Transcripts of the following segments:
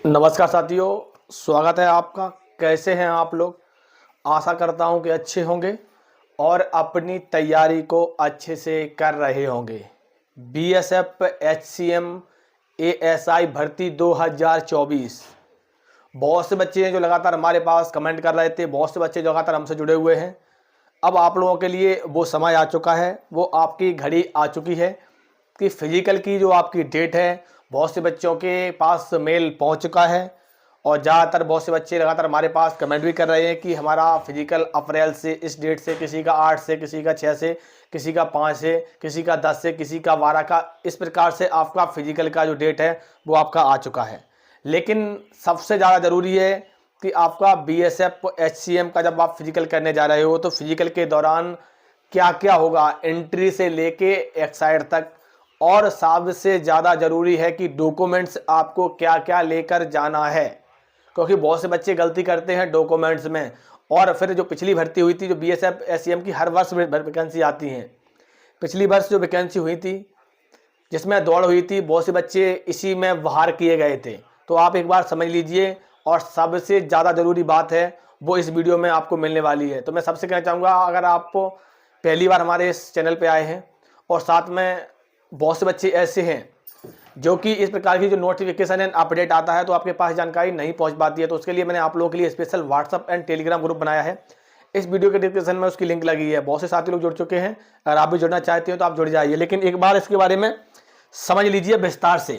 नमस्कार साथियों, स्वागत है आपका। कैसे हैं आप लोग? आशा करता हूं कि अच्छे होंगे और अपनी तैयारी को अच्छे से कर रहे होंगे। बीएसएफ एचसीएम एएसआई भर्ती 2024 बहुत से बच्चे हैं जो लगातार हमारे पास कमेंट कर रहे थे। बहुत से बच्चे जो लगातार हमसे जुड़े हुए हैं। अब आप लोगों के लिए वो समय आ चुका है, वो आपकी घड़ी आ चुकी है कि फिजिकल की जो आपकी डेट है, बहुत से बच्चों के पास मेल पहुंच चुका है और ज़्यादातर बहुत से बच्चे लगातार हमारे पास कमेंट भी कर रहे हैं कि हमारा फिजिकल अप्रैल से इस डेट से, किसी का 8 से, किसी का 6 से, किसी का 5 से, किसी का 10 से, किसी का 12 का, इस प्रकार से आपका फिजिकल का जो डेट है वो आपका आ चुका है। लेकिन सबसे ज़्यादा ज़रूरी है कि आपका बीएसएफ एचसीएम का जब आप फिजिकल करने जा रहे हो तो फिजिकल के दौरान क्या क्या होगा, एंट्री से लेके एक्साइड तक। और सबसे ज़्यादा ज़रूरी है कि डॉक्यूमेंट्स आपको क्या क्या लेकर जाना है, क्योंकि बहुत से बच्चे गलती करते हैं डॉक्यूमेंट्स में। और फिर जो पिछली भर्ती हुई थी, जो बीएसएफ एचसीएम की हर वर्ष वैकेंसी आती हैं, पिछली वर्ष जो वैकेंसी हुई थी जिसमें दौड़ हुई थी, बहुत से बच्चे इसी में बाहर किए गए थे। तो आप एक बार समझ लीजिए। और सबसे ज़्यादा ज़रूरी बात है वो इस वीडियो में आपको मिलने वाली है। तो मैं सबसे कहना चाहूँगा, अगर आप पहली बार हमारे इस चैनल पे आए हैं और साथ में बहुत से बच्चे ऐसे हैं जो कि इस प्रकार की जो नोटिफिकेशन एंड अपडेट आता है तो आपके पास जानकारी नहीं पहुंच पाती है, तो उसके लिए मैंने आप लोगों के लिए special WhatsApp and Telegram group बनाया है। इस वीडियो के डिस्क्रिप्शन में उसकी लिंक लगी है। बहुत से साथी लोग जुड़ चुके हैं। अगर आप भी जुड़ना चाहते हो तो आप जुड़ जाइए, लेकिन एक बार इसके बारे में समझ लीजिए विस्तार से।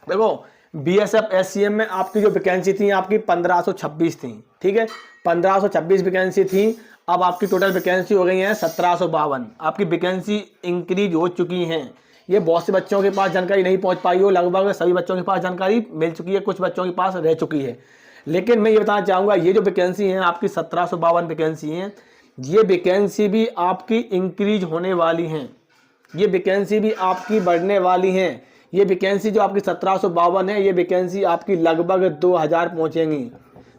देखो, बीएसएफ एचसीएम में आपकी जो वैकेंसी थी आपकी 1526 थी। ठीक है, 1526 वैकेंसी थी। अब आपकी टोटल वैकेंसी हो गई है 1752। आपकी वैकेंसी इंक्रीज हो चुकी हैं। ये बहुत से बच्चों के पास जानकारी नहीं पहुंच पाई हो, लगभग सभी बच्चों के पास जानकारी मिल चुकी है, कुछ बच्चों के पास रह चुकी है। लेकिन मैं ये बताना चाहूँगा, ये जो वैकेंसी है आपकी 1752 वैकेंसी हैं, ये वैकेंसी भी आपकी इंक्रीज होने वाली हैं। ये वैकेंसी भी आपकी बढ़ने वाली हैं। ये वैकेंसी जो आपकी 1752 है, ये वैकेंसी आपकी लगभग 2000 पहुँचेंगी।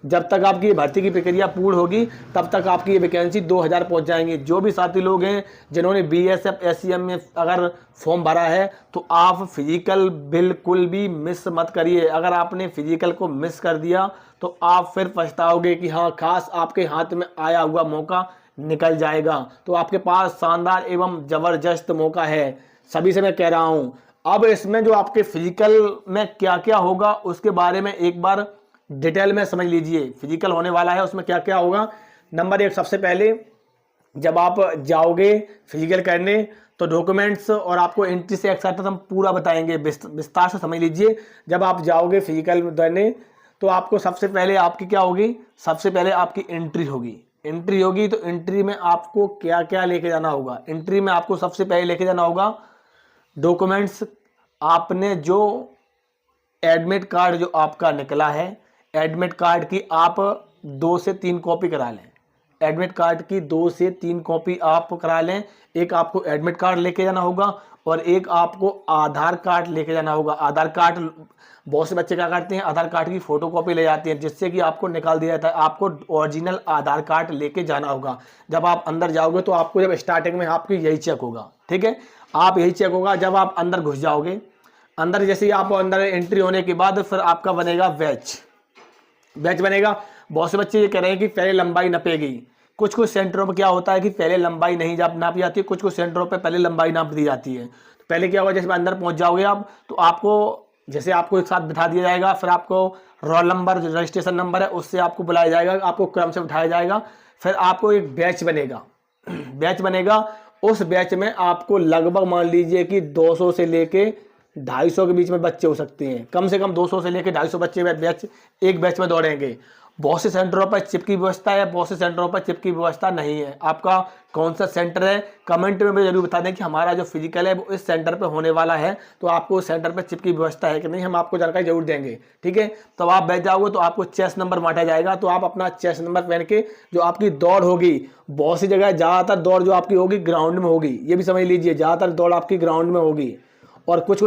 जब तक आपकी भर्ती की प्रक्रिया पूर्ण होगी तब तक आपकी ये वैकेंसी 2000 पहुंच जाएंगी। जो भी साथी लोग हैं जिन्होंने बीएसएफ एचसीएम में अगर फॉर्म भरा है तो आप फिजिकल बिल्कुल भी मिस मत करिए। अगर आपने फिजिकल को मिस कर दिया तो आप फिर पछताओगे कि हाँ, खास आपके हाथ में आया हुआ मौका निकल जाएगा। तो आपके पास शानदार एवं ज़बरदस्त मौका है, सभी से मैं कह रहा हूँ। अब इसमें जो आपके फिजिकल में क्या क्या होगा उसके बारे में एक बार डिटेल में समझ लीजिए। फिजिकल होने वाला है, उसमें क्या क्या होगा। नंबर 1, सबसे पहले जब आप जाओगे फिजिकल करने तो डॉक्यूमेंट्स और आपको एंट्री से एक्साइड तक हम पूरा बताएंगे, विस्तार से समझ लीजिए। जब आप जाओगे फिजिकल देने तो आपको सबसे पहले आपकी क्या होगी, सबसे पहले आपकी एंट्री होगी। एंट्री होगी तो एंट्री में आपको क्या क्या लेके जाना होगा। एंट्री में आपको सबसे पहले लेके जाना होगा डॉक्यूमेंट्स। आपने जो एडमिट कार्ड जो आपका निकला है, एडमिट कार्ड की आप 2 से 3 कॉपी करा लें। एडमिट कार्ड की 2 से 3 कॉपी आप करा लें। एक आपको एडमिट कार्ड लेके जाना होगा और एक आपको आधार कार्ड लेके जाना होगा। आधार कार्ड बहुत से बच्चे क्या करते हैं, आधार कार्ड की फोटोकॉपी ले जाते हैं जिससे कि आपको निकाल दिया जाता है। आपको ओरिजिनल आधार कार्ड लेके जाना होगा। जब आप अंदर जाओगे तो आपको जब स्टार्टिंग में आपकी यही चेक होगा। ठीक है, आप यही चेक होगा। जब आप अंदर घुस जाओगे, अंदर जैसे ही आप अंदर एंट्री होने के बाद फिर आपका बनेगा बैच बनेगा। बहुत से बच्चे ये कह रहे हैं कि पहले लंबाई नपेगी। कुछ कुछ सेंटरों पर क्या होता है कि पहले लंबाई नहीं नापी जाती है, कुछ कुछ सेंटरों पर पहले लंबाई नाप दी जाती है। तो पहले क्या होगा, जैसे अंदर पहुंच जाओगे आप तो आपको जैसे आपको एक साथ बिठा दिया जाएगा, फिर आपको रोल नंबर जो रजिस्ट्रेशन नंबर है उससे आपको बुलाया जाएगा, आपको क्रम से बिठाया जाएगा। फिर आपको एक बैच बनेगा। बैच बनेगा, उस बैच में आपको लगभग मान लीजिए कि 200 से लेके 250 के बीच में बच्चे हो सकते हैं। कम से कम 200 से लेकर 250 बच्चे बैच एक बैच में दौड़ेंगे। बहुत से सेंटरों पर चिप की व्यवस्था है, बहुत से सेंटरों पर चिप की व्यवस्था नहीं है। आपका कौन सा सेंटर है कमेंट में जरूर बता दें कि हमारा जो फिजिकल है वो इस सेंटर पे होने वाला है, तो आपको उस सेंटर पे चिप की व्यवस्था है कि नहीं, हम आपको जानकारी जरूर देंगे। ठीक है, तो आप बैठ जाओगे तो आपको चेस्ट नंबर बांटा जाएगा। तो आप अपना चेस्ट नंबर पहन के जो आपकी दौड़ होगी, बहुत सी जगह ज़्यादातर दौड़ जो आपकी होगी ग्राउंड में होगी, ये भी समझ लीजिए। ज़्यादातर दौड़ आपकी ग्राउंड में होगी और कुछ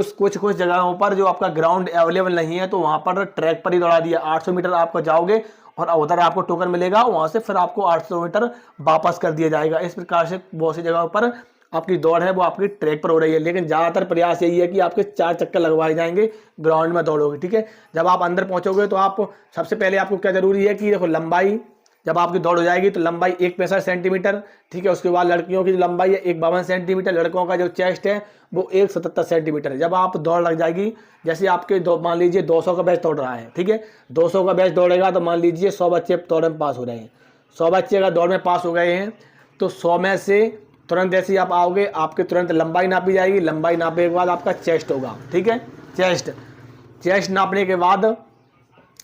जगहों पर जो आपका ग्राउंड अवेलेबल नहीं है तो वहाँ पर ट्रैक पर ही दौड़ा दिया। 800 मीटर आपको जाओगे और उधर आपको टोकन मिलेगा, वहाँ से फिर आपको 800 मीटर वापस कर दिया जाएगा। इस प्रकार से बहुत सी जगहों पर आपकी दौड़ है वो आपकी ट्रैक पर हो रही है, लेकिन ज़्यादातर प्रयास यही है कि आपके 4 चक्कर लगवाए जाएंगे, ग्राउंड में दौड़ोगे। ठीक है, जब आप अंदर पहुंचोगे तो आप सबसे पहले आपको क्या जरूरी है कि देखो लंबाई, जब आपकी दौड़ हो जाएगी तो लंबाई 165 सेंटीमीटर। ठीक है, उसके बाद लड़कियों की जो लंबाई है 152 सेंटीमीटर, लड़कों का जो चेस्ट है वो 177 सेंटीमीटर। जब आप दौड़ लग जाएगी, जैसे आपके मान लीजिए 200 का बैच दौड़ रहा है, ठीक है, 200 का बैच दौड़ेगा तो मान लीजिए 100 बच्चे दौड़ में पास हो रहे हैं। 100 बच्चे अगर दौड़ में पास हो गए हैं तो 100 में से तुरंत जैसे ही आप आओगे आपके तुरंत लंबाई नापी जाएगी। लंबाई नापने के बाद आपका चेस्ट होगा। ठीक है, चेस्ट नापने के बाद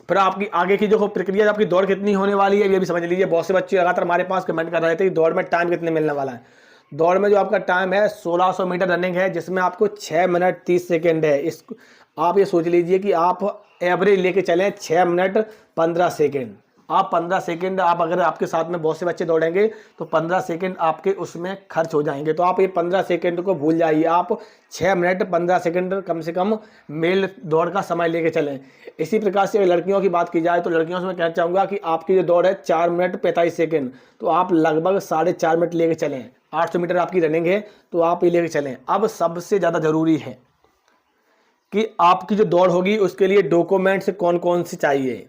फिर आपकी आगे की जो प्रक्रिया, आपकी दौड़ कितनी होने वाली है ये भी समझ लीजिए। बहुत से बच्चे लगातार हमारे पास कमेंट कर रहे थे कि दौड़ में टाइम कितने मिलने वाला है। दौड़ में जो आपका टाइम है 1600 मीटर रनिंग है, जिसमें आपको 6 मिनट 30 सेकेंड है। इस आप ये सोच लीजिए कि आप एवरेज लेके चलें 6 मिनट 15 सेकेंड। आप 15 सेकेंड, आप अगर आपके साथ में बहुत से बच्चे दौड़ेंगे तो 15 सेकेंड आपके उसमें खर्च हो जाएंगे। तो आप ये 15 सेकेंड को भूल जाइए, आप 6 मिनट 15 सेकेंड कम से कम मेल दौड़ का समय लेके चलें। इसी प्रकार से लड़कियों की बात की जाए तो लड़कियों से मैं कहना चाहूँगा कि आपकी जो दौड़ है 4 मिनट 45 सेकेंड, तो आप लगभग 4.5 मिनट लेके चलें। 800 मीटर आपकी रनिंग है तो आप ये लेके चलें। अब सबसे ज़्यादा ज़रूरी है कि आपकी जो दौड़ होगी उसके लिए डॉक्यूमेंट्स कौन कौन से चाहिए।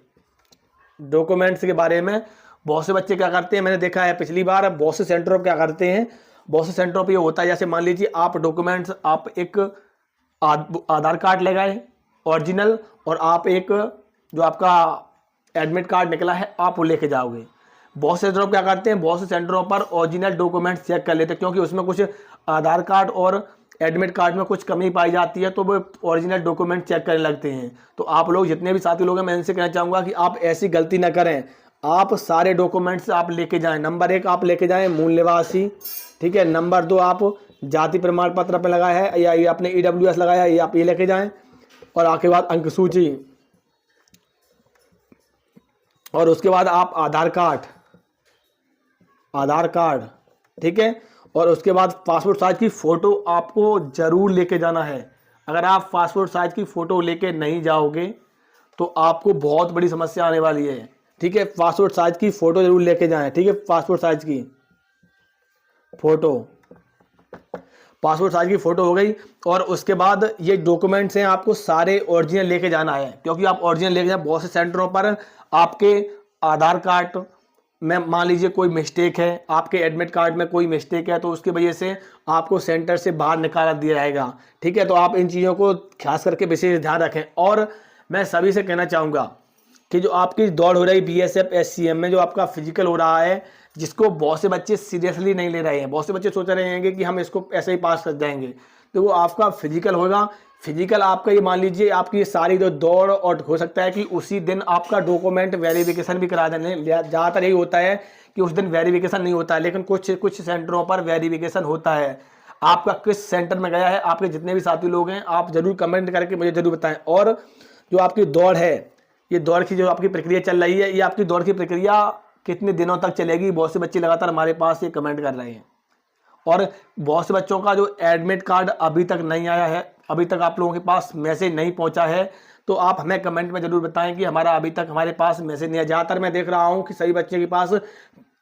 डॉक्यूमेंट्स के बारे में बहुत से बच्चे क्या करते हैं, मैंने देखा है पिछली बार बहुत से सेंटरों पर क्या करते हैं, बहुत से सेंटरों पर ये होता है, जैसे मान लीजिए आप डॉक्यूमेंट्स, आप एक आधार कार्ड ले गए ओरिजिनल, और आप एक जो आपका एडमिट कार्ड निकला है आप वो लेके जाओगे। बहुत से सेंटरों पर क्या करते हैं, बहुत से सेंटरों पर ओरिजिनल डॉक्यूमेंट्स चेक कर लेते हैं, क्योंकि उसमें कुछ आधार कार्ड और एडमिट कार्ड में कुछ कमी पाई जाती है तो वो ओरिजिनल डॉक्यूमेंट चेक करने लगते हैं। तो आप लोग जितने भी साथी लोग हैं मैं इनसे कहना चाहूँगा कि आप ऐसी गलती ना करें, आप सारे डॉक्यूमेंट्स आप लेके जाएं। नंबर 1 आप लेके जाएं मूल निवासी। ठीक है, नंबर 2 आप जाति प्रमाण पत्र पे लगाया है या ये आपने EWS लगाया है, ये आप ये लेके जाएं। और आगे बाद अंक सूची, और उसके बाद आप आधार कार्ड। ठीक है, और उसके बाद पासपोर्ट साइज की फ़ोटो आपको ज़रूर लेके जाना है। अगर आप पासपोर्ट साइज की फ़ोटो लेके नहीं जाओगे तो आपको बहुत बड़ी समस्या आने वाली है। ठीक है, पासपोर्ट साइज की फ़ोटो ज़रूर लेके जाएं। ठीक है, पासपोर्ट साइज की फ़ोटो हो गई। और उसके बाद ये डॉक्यूमेंट्स हैं आपको सारे ओरिजिनल लेके जाना है, क्योंकि आप ओरिजिनल लेके जाए। बहुत से सेंटरों पर आपके आधार कार्ड में मान लीजिए कोई मिस्टेक है, आपके एडमिट कार्ड में कोई मिस्टेक है, तो उसकी वजह से आपको सेंटर से बाहर निकाल दिया जाएगा। ठीक है, तो आप इन चीज़ों को खास करके विशेष ध्यान रखें। और मैं सभी से कहना चाहूँगा कि जो आपकी दौड़ हो रही BSF SCM में जो आपका फिजिकल हो रहा है, जिसको बहुत से बच्चे सीरियसली नहीं ले रहे हैं, बहुत से बच्चे सोच रहे हैं कि हम इसको ऐसे ही पास कर जाएंगे, तो वो आपका फिजिकल होगा। फिजिकल आपका ये मान लीजिए आपकी सारी जो दौड़, और हो सकता है कि उसी दिन आपका डॉक्यूमेंट वेरिफिकेशन भी करा देने। ज़्यादातर यही होता है कि उस दिन वेरिफिकेशन नहीं होता है, लेकिन कुछ सेंटरों पर वेरिफिकेशन होता है। आपका किस सेंटर में गया है, आपके जितने भी साथी लोग हैं आप जरूर कमेंट करके मुझे जरूर बताएं। और जो आपकी दौड़ है, ये दौड़ की जो आपकी प्रक्रिया चल रही है, ये आपकी दौड़ की प्रक्रिया कितने दिनों तक चलेगी, बहुत से बच्चे लगातार हमारे पास ये कमेंट कर रहे हैं। और बहुत से बच्चों का जो एडमिट कार्ड अभी तक नहीं आया है, अभी तक आप लोगों के पास मैसेज नहीं पहुंचा है, तो आप हमें कमेंट में ज़रूर बताएं कि हमारे पास मैसेज नहीं है। ज़्यादातर मैं देख रहा हूं कि सभी बच्चे के पास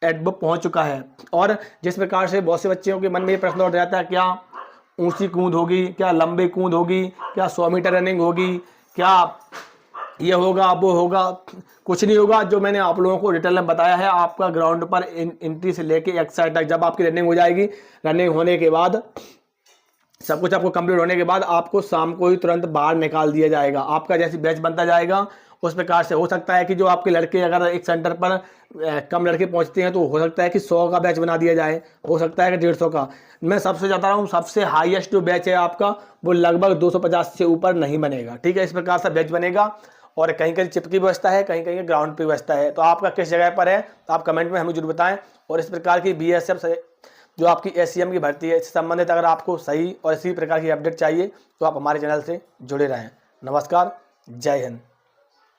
एडबुक पहुंच चुका है। और जिस प्रकार से बहुत से बच्चों के मन में ये प्रश्न उठ जाता है, क्या ऊंची कूद होगी, क्या लंबी कूद होगी, क्या 100 मीटर रनिंग होगी, क्या ये होगा वो होगा, कुछ नहीं होगा। जो मैंने आप लोगों को डिटेल में बताया है, आपका ग्राउंड पर एंट्री से लेके एक्सरसाइज तक, जब आपकी रनिंग हो जाएगी, रनिंग होने के बाद सब कुछ आपको कंप्लीट होने के बाद आपको शाम को ही तुरंत बाहर निकाल दिया जाएगा। आपका जैसे बैच बनता जाएगा उस प्रकार से हो सकता है कि जो आपके लड़के, अगर एक सेंटर पर कम लड़के पहुंचते हैं तो हो सकता है कि 100 का बैच बना दिया जाए, हो सकता है कि 150 का। मैं सबसे ज़्यादा रहा हूँ, सबसे हाईएस्ट जो बैच है आपका वो लगभग 250 से ऊपर नहीं बनेगा। ठीक है, इस प्रकार से बैच बनेगा। और कहीं कहीं चिप की व्यवस्था है, कहीं कहीं ग्राउंड की व्यवस्था है। तो आपका किस जगह पर है तो आप कमेंट में हमें जरूर बताएं। और इस प्रकार की BSF से जो आपकी SCM की भर्ती है, इससे संबंधित अगर आपको सही और इसी प्रकार की अपडेट चाहिए तो आप हमारे चैनल से जुड़े रहें। नमस्कार, जय हिंद।